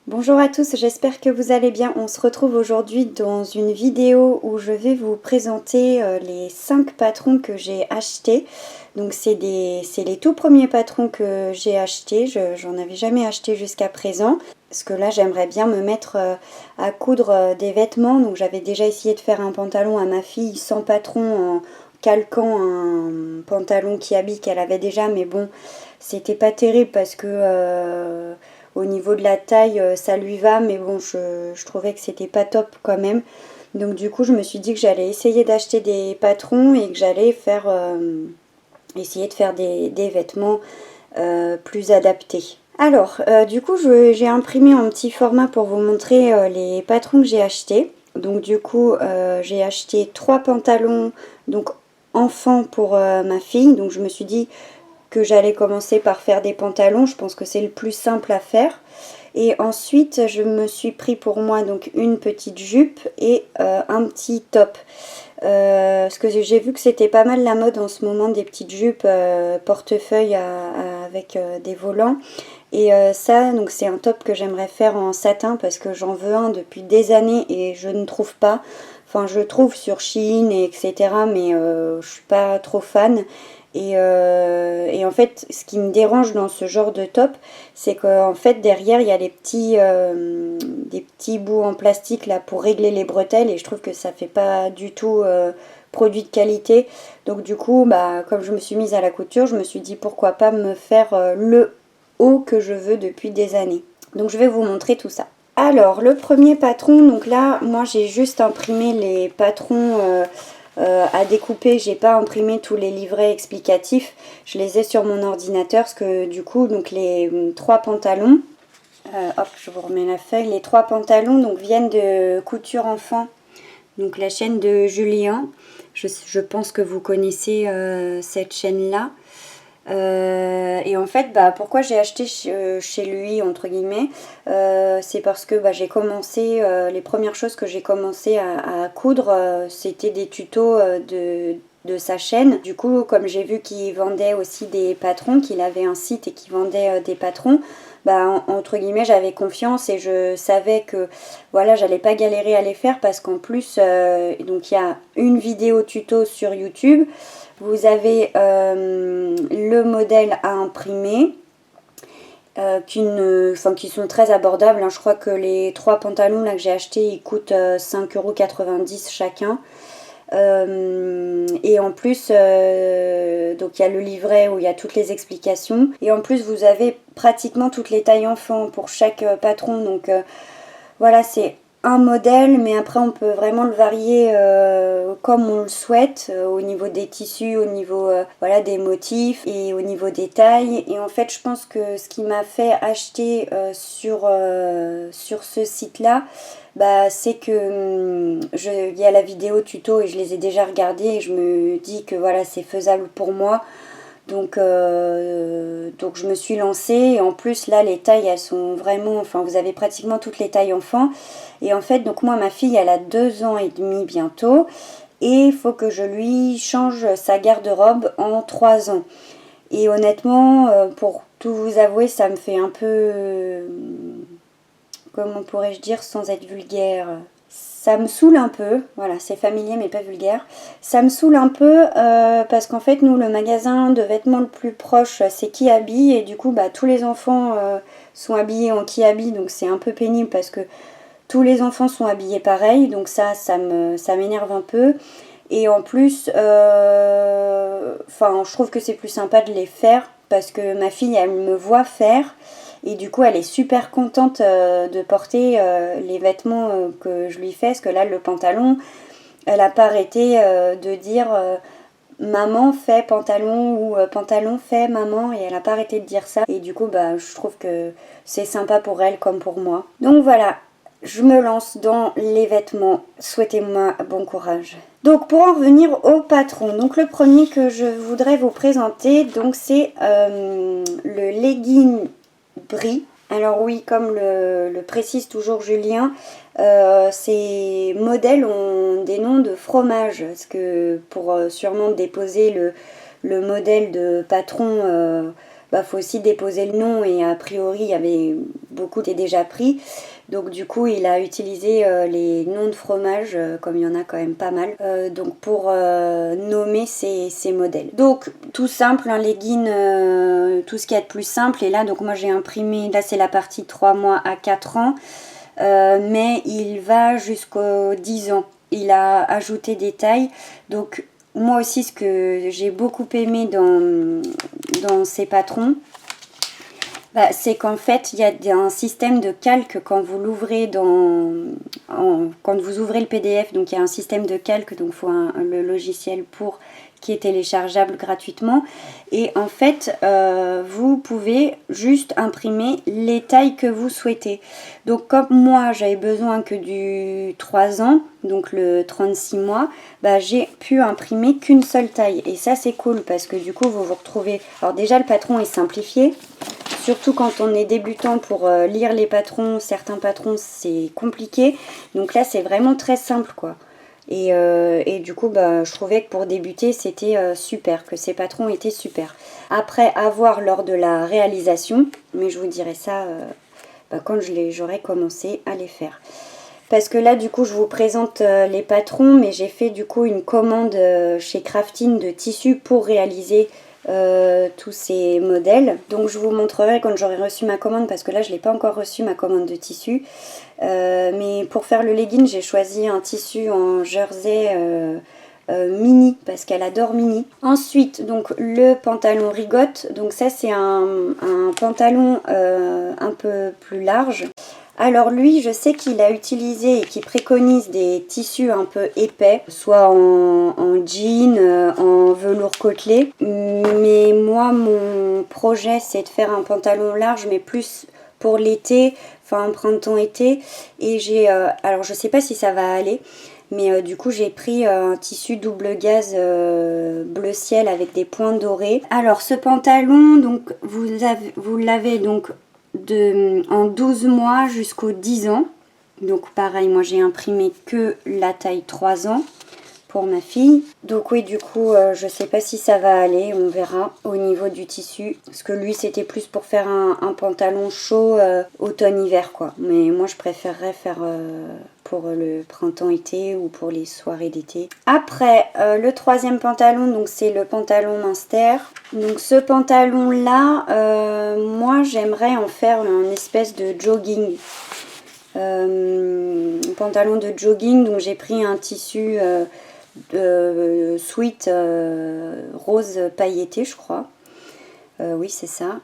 Bonjour à tous, j'espère que vous allez bien. On se retrouve aujourd'hui dans une vidéo où je vais vous présenter les 5 patrons que j'ai achetés. Donc c'est les tout premiers patrons que j'ai achetés, j'en avais jamais acheté jusqu'à présent. Parce que là j'aimerais bien me mettre à coudre des vêtements. Donc j'avais déjà essayé de faire un pantalon à ma fille sans patron en calquant un pantalon qui habille qu'elle avait déjà. Mais bon, c'était pas terrible parce que... au niveau de la taille, ça lui va, mais bon, je trouvais que c'était pas top quand même. Donc du coup, je me suis dit que j'allais essayer d'acheter des patrons et que j'allais essayer de faire des vêtements plus adaptés. Alors, du coup, j'ai imprimé en petit format pour vous montrer les patrons que j'ai achetés. Donc du coup, j'ai acheté 3 pantalons, donc enfants pour ma fille. Donc je me suis dit que j'allais commencer par faire des pantalons. Je pense que c'est le plus simple à faire. Et ensuite, je me suis pris pour moi donc une petite jupe et un petit top. Parce que j'ai vu que c'était pas mal la mode en ce moment des petites jupes portefeuille avec des volants. Et ça, donc c'est un top que j'aimerais faire en satin parce que j'en veux un depuis des années et je ne trouve pas. Enfin, je trouve sur Shein et etc. Mais je suis pas trop fan. Et en fait, ce qui me dérange dans ce genre de top, c'est qu'en fait derrière il y a des petits bouts en plastique là pour régler les bretelles et je trouve que ça fait pas du tout produit de qualité. Donc du coup, bah, comme je me suis mise à la couture, je me suis dit pourquoi pas me faire le haut que je veux depuis des années. Donc je vais vous montrer tout ça. Alors le premier patron, donc là moi j'ai juste imprimé les patrons à découper, j'ai pas imprimé tous les livrets explicatifs, je les ai sur mon ordinateur parce que du coup donc les 3 pantalons, hop je vous remets la feuille, les 3 pantalons donc viennent de Couture Enfant, donc la chaîne de Julien, je pense que vous connaissez cette chaîne là. Et en fait, bah, pourquoi j'ai acheté chez lui, entre guillemets, c'est parce que bah, j'ai commencé, les premières choses que j'ai commencé à coudre, c'était des tutos de sa chaîne. Du coup, comme j'ai vu qu'il vendait aussi des patrons, qu'il avait un site et qu'il vendait des patrons, bah, entre guillemets, j'avais confiance et je savais que voilà, j'allais pas galérer à les faire parce qu'en plus, donc il y a une vidéo tuto sur YouTube. Vous avez le modèle à imprimer qui sont très abordables. Hein. Je crois que les 3 pantalons là, que j'ai achetés, ils coûtent 5,90 € chacun. Et en plus, donc il y a le livret où il y a toutes les explications. Et en plus, vous avez pratiquement toutes les tailles enfants pour chaque patron. Donc voilà, c'est un modèle, mais après on peut vraiment le varier comme on le souhaite au niveau des tissus, au niveau voilà, des motifs et au niveau des tailles. Et en fait, je pense que ce qui m'a fait acheter sur ce site-là, bah, c'est que il y a la vidéo tuto et je les ai déjà regardées et je me dis que voilà, c'est faisable pour moi. Donc je me suis lancée et en plus là les tailles elles sont vraiment, enfin vous avez pratiquement toutes les tailles enfants et en fait donc moi ma fille elle a 2 ans et demi bientôt et il faut que je lui change sa garde-robe en 3 ans et honnêtement pour tout vous avouer ça me fait un peu, comment pourrais-je dire sans être vulgaire, ça me saoule un peu, voilà, c'est familier mais pas vulgaire. Ça me saoule un peu parce qu'en fait, nous, le magasin de vêtements le plus proche, c'est Kiabi. Et du coup, bah, tous les enfants sont habillés en Kiabi. Donc c'est un peu pénible parce que tous les enfants sont habillés pareil. Donc ça m'énerve un peu. Et en plus, je trouve que c'est plus sympa de les faire parce que ma fille, elle me voit faire. Et du coup, elle est super contente de porter les vêtements que je lui fais. Parce que là, le pantalon, elle n'a pas arrêté de dire maman fait pantalon ou pantalon fait maman. Et elle n'a pas arrêté de dire ça. Et du coup, bah, je trouve que c'est sympa pour elle comme pour moi. Donc voilà, je me lance dans les vêtements. Souhaitez-moi bon courage. Donc pour en revenir au patron, donc le premier que je voudrais vous présenter, donc c'est le legging Brie. Alors oui, comme le précise toujours Julien, ces modèles ont des noms de fromage, parce que pour sûrement déposer le modèle de patron bah, faut aussi déposer le nom et a priori il y avait beaucoup qui étaient déjà pris. Donc du coup il a utilisé les noms de fromage, comme il y en a quand même pas mal, donc pour nommer ces modèles. Donc tout simple, hein, les guines, tout ce qu'il y a de plus simple. Et là donc moi j'ai imprimé, là c'est la partie 3 mois à 4 ans, mais il va jusqu'aux 10 ans. Il a ajouté des tailles. Donc moi aussi ce que j'ai beaucoup aimé dans ces patrons, bah, c'est qu'en fait, il y a un système de calque quand vous l'ouvrez quand vous ouvrez le PDF. Donc, il y a un système de calque, donc il faut le logiciel pour qui est téléchargeable gratuitement. Et en fait, vous pouvez juste imprimer les tailles que vous souhaitez. Donc, comme moi, j'avais besoin que du 3 ans, donc le 36 mois, bah, j'ai pu imprimer qu'une seule taille. Et ça, c'est cool parce que du coup, vous vous retrouvez... Alors déjà, le patron est simplifié. Surtout quand on est débutant, pour lire les patrons, certains patrons c'est compliqué. Donc là c'est vraiment très simple quoi. Et du coup bah, je trouvais que pour débuter c'était super, que ces patrons étaient super. Après à voir lors de la réalisation, mais je vous dirai ça bah, quand j'aurai commencé à les faire. Parce que là du coup je vous présente les patrons, mais j'ai fait du coup une commande chez Craftine de tissu pour réaliser tous ces modèles. Donc je vous montrerai quand j'aurai reçu ma commande, parce que là je n'ai pas encore reçu ma commande de tissu. Mais pour faire le legging j'ai choisi un tissu en jersey mini, parce qu'elle adore mini. Ensuite donc le pantalon rigotte, donc ça c'est un pantalon un peu plus large. Alors lui, je sais qu'il a utilisé et qu'il préconise des tissus un peu épais, soit en jean, en velours côtelé. Mais moi, mon projet, c'est de faire un pantalon large, mais plus pour l'été, enfin printemps-été. Et alors je sais pas si ça va aller, mais du coup j'ai pris un tissu double gaze bleu ciel avec des points dorés. Alors ce pantalon, donc vous l'avez donc en 12 mois jusqu'aux 10 ans. Donc pareil, moi j'ai imprimé que la taille 3 ans pour ma fille. Donc oui, du coup je sais pas si ça va aller, on verra au niveau du tissu, parce que lui c'était plus pour faire un pantalon chaud automne-hiver quoi. Mais moi je préférerais faire pour le printemps-été ou pour les soirées d'été. Après le troisième pantalon, donc c'est le pantalon Minster. Donc ce pantalon là, moi j'aimerais en faire une espèce de jogging. Pantalon de jogging, donc j'ai pris un tissu sweat rose pailleté je crois. Oui c'est ça.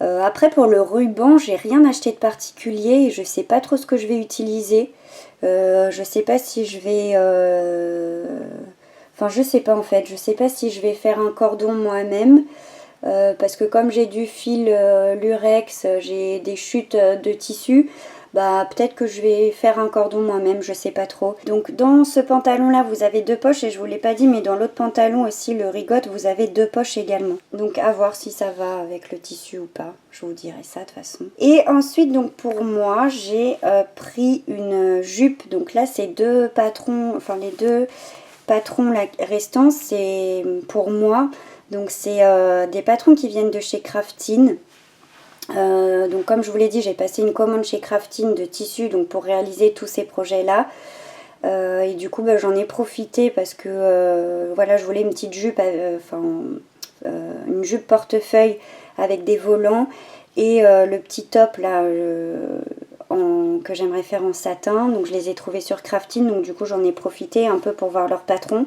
Après pour le ruban j'ai rien acheté de particulier et je sais pas trop ce que je vais utiliser. Je sais pas si je vais enfin je sais pas en fait, je sais pas si je vais faire un cordon moi-même, parce que comme j'ai du fil lurex, j'ai des chutes de tissu, bah peut-être que je vais faire un cordon moi-même, je sais pas trop. Donc dans ce pantalon là vous avez 2 poches, et je vous l'ai pas dit mais dans l'autre pantalon aussi, le rigotte, vous avez 2 poches également. Donc à voir si ça va avec le tissu ou pas, je vous dirai ça de toute façon. Et ensuite donc pour moi j'ai pris une jupe. Donc là c'est 2 patrons, enfin les 2 patrons restants c'est pour moi. Donc c'est des patrons qui viennent de chez Craftine. Donc comme je vous l'ai dit, j'ai passé une commande chez Craftine de tissu donc pour réaliser tous ces projets là, et du coup bah, j'en ai profité parce que voilà, je voulais une petite jupe, une jupe portefeuille avec des volants, et le petit top là que j'aimerais faire en satin. Donc je les ai trouvés sur Craftine, donc du coup j'en ai profité un peu pour voir leur patron.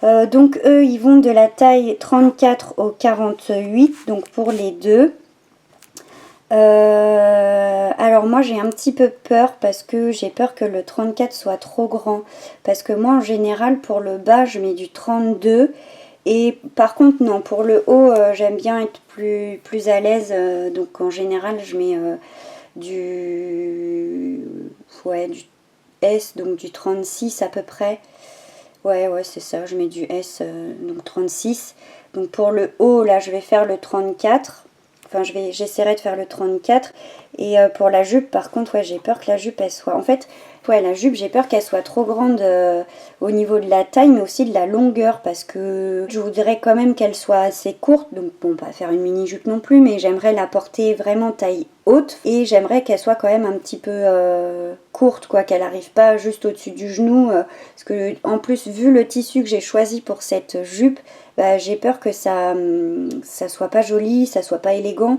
Donc eux ils vont de la taille 34 au 48, donc pour les deux. Alors moi j'ai un petit peu peur, parce que j'ai peur que le 34 soit trop grand, parce que moi en général pour le bas je mets du 32, et par contre non, pour le haut j'aime bien être plus à l'aise, donc en général je mets du S, donc du 36 à peu près. Ouais c'est ça, je mets du S, donc 36. Donc pour le haut là je vais faire le 34. enfin j'essaierai de faire le 34. Et pour la jupe par contre, ouais, j'ai peur que la jupe elle soit, en fait, ouais, la jupe j'ai peur qu'elle soit trop grande au niveau de la taille, mais aussi de la longueur, parce que je voudrais quand même qu'elle soit assez courte, donc bon, pas faire une mini jupe non plus, mais j'aimerais la porter vraiment taille haute, et j'aimerais qu'elle soit quand même un petit peu courte, quoi, qu'elle arrive pas juste au-dessus du genou, parce que en plus, vu le tissu que j'ai choisi pour cette jupe, bah, j'ai peur que ça soit pas joli, ça soit pas élégant.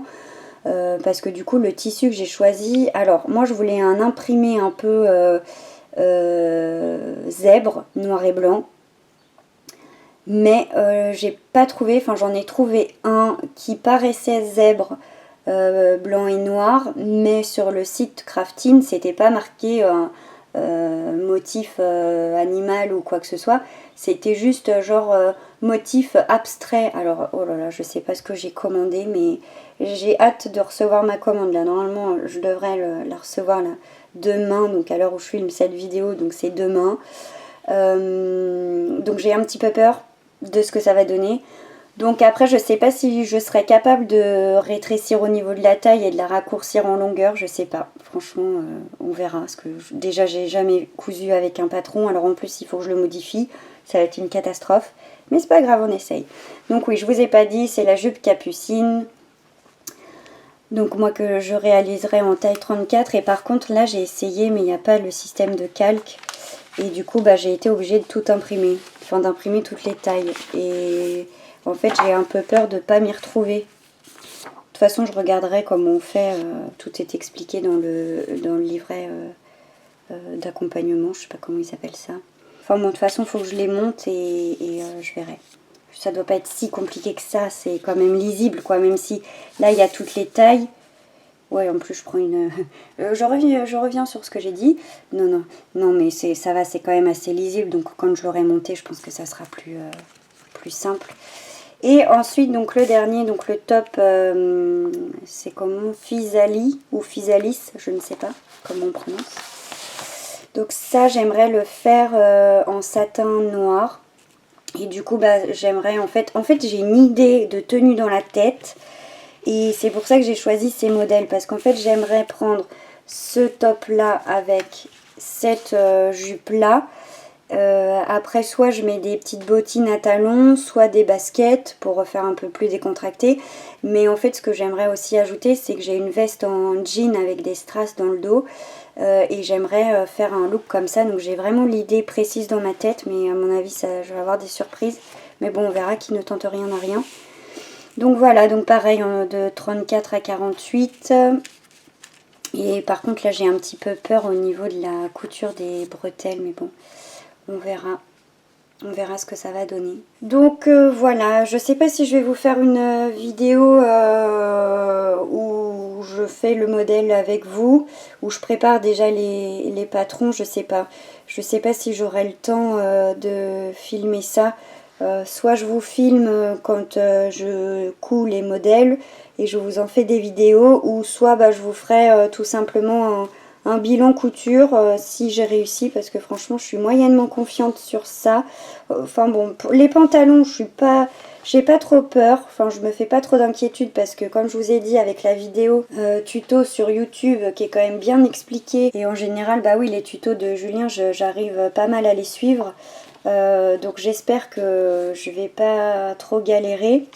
Parce que du coup le tissu que j'ai choisi, alors moi je voulais un imprimé un peu zèbre, noir et blanc, mais j'ai pas trouvé, enfin j'en ai trouvé un qui paraissait zèbre, blanc et noir, mais sur le site Craftine c'était pas marqué motif animal ou quoi que ce soit, c'était juste genre motif abstrait. Alors oh là là, je sais pas ce que j'ai commandé, mais j'ai hâte de recevoir ma commande là. Normalement je devrais la recevoir là demain, donc à l'heure où je filme cette vidéo, donc c'est demain. Donc j'ai un petit peu peur de ce que ça va donner. Donc après je sais pas si je serais capable de rétrécir au niveau de la taille et de la raccourcir en longueur, je sais pas. Franchement on verra, parce que déjà j'ai jamais cousu avec un patron, alors en plus il faut que je le modifie, ça va être une catastrophe. Mais c'est pas grave, on essaye. Donc oui, je vous ai pas dit, c'est la jupe capucine. Donc moi que je réaliserai en taille 34, et par contre là j'ai essayé mais il n'y a pas le système de calque. Et du coup bah, j'ai été obligée de tout imprimer, enfin d'imprimer toutes les tailles. Et en fait j'ai un peu peur de ne pas m'y retrouver. De toute façon je regarderai comment on fait, tout est expliqué dans le livret d'accompagnement, je sais pas comment ils appellent ça. Enfin bon, de toute façon il faut que je les monte et je verrai. Ça doit pas être si compliqué que ça, c'est quand même lisible quoi, même si là il y a toutes les tailles. Ouais, en plus je prends une... je reviens sur ce que j'ai dit. Non, mais ça va, c'est quand même assez lisible. Donc quand je l'aurai monté, je pense que ça sera plus simple. Et ensuite, donc le dernier, donc le top, c'est comment, Physalie ou Physalis, je ne sais pas comment on prononce. Donc ça, j'aimerais le faire en satin noir. Et du coup, bah, j'aimerais en fait j'ai une idée de tenue dans la tête. Et c'est pour ça que j'ai choisi ces modèles, parce qu'en fait j'aimerais prendre ce top là avec cette jupe là. Après soit je mets des petites bottines à talons, soit des baskets pour refaire un peu plus décontracté. Mais en fait ce que j'aimerais aussi ajouter, c'est que j'ai une veste en jean avec des strass dans le dos. Et j'aimerais faire un look comme ça. Donc j'ai vraiment l'idée précise dans ma tête, mais à mon avis je vais avoir des surprises. Mais bon, on verra, qui ne tente rien à rien. Donc voilà, donc pareil de 34 à 48. Et par contre là j'ai un petit peu peur au niveau de la couture des bretelles, mais bon, on verra. On verra ce que ça va donner. Donc voilà, je sais pas si je vais vous faire une vidéo où je fais le modèle avec vous, où je prépare déjà les patrons, je sais pas. Je sais pas si j'aurai le temps de filmer ça. Soit je vous filme quand je couds les modèles et je vous en fais des vidéos, ou soit bah, je vous ferai tout simplement un bilan couture si j'ai réussi, parce que franchement je suis moyennement confiante sur ça. Enfin bon, pour les pantalons j'ai pas trop peur, enfin je me fais pas trop d'inquiétude, parce que comme je vous ai dit avec la vidéo tuto sur YouTube qui est quand même bien expliquée, et en général bah oui, les tutos de Julien j'arrive pas mal à les suivre. Donc j'espère que je vais pas trop galérer.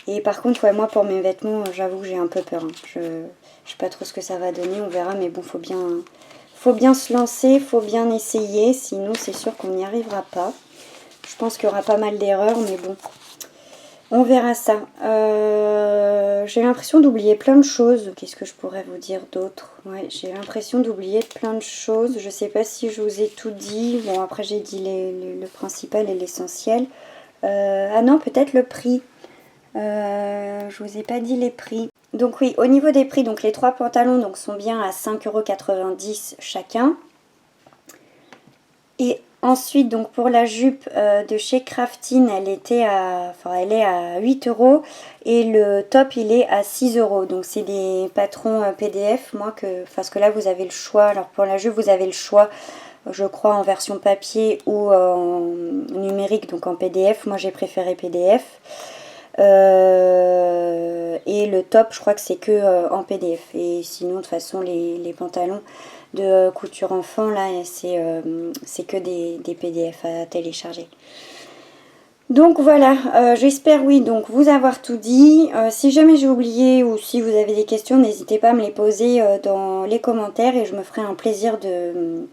Et par contre ouais, moi pour mes vêtements j'avoue que j'ai un peu peur, hein. Je sais pas trop ce que ça va donner, on verra, mais bon, faut bien se lancer, faut bien essayer, sinon c'est sûr qu'on n'y arrivera pas. Je pense qu'il y aura pas mal d'erreurs, mais bon, on verra ça. J'ai l'impression d'oublier plein de choses. Qu'est-ce que je pourrais vous dire d'autre? Ouais, j'ai l'impression d'oublier plein de choses. Je sais pas si je vous ai tout dit. Bon, après j'ai dit le principal et l'essentiel. Ah non, peut-être le prix. Je vous ai pas dit les prix. Donc oui, au niveau des prix, donc les 3 pantalons donc, sont bien à 5,90 € chacun. Et ensuite, donc pour la jupe de chez Craftine, elle est à 8 € et le top il est à 6 €. Donc c'est des patrons PDF, parce que là vous avez le choix. Alors pour la jupe vous avez le choix, je crois, en version papier ou en numérique, donc en PDF. Moi j'ai préféré PDF. Et le top, je crois que c'est que en PDF. Et sinon, de toute façon, les pantalons de couture enfant, là, c'est que des PDF à télécharger. Donc voilà, j'espère oui donc vous avoir tout dit. Si jamais j'ai oublié ou si vous avez des questions, n'hésitez pas à me les poser dans les commentaires et je me ferai un plaisir de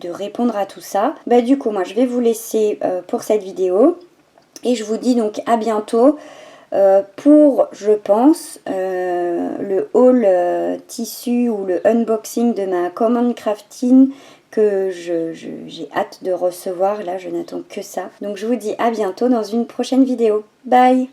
répondre à tout ça. Bah du coup moi je vais vous laisser pour cette vidéo et je vous dis donc à bientôt pour je pense le haul tissu ou le unboxing de ma commande crafting que j'ai hâte de recevoir. Là je n'attends que ça. Donc je vous dis à bientôt dans une prochaine vidéo. Bye!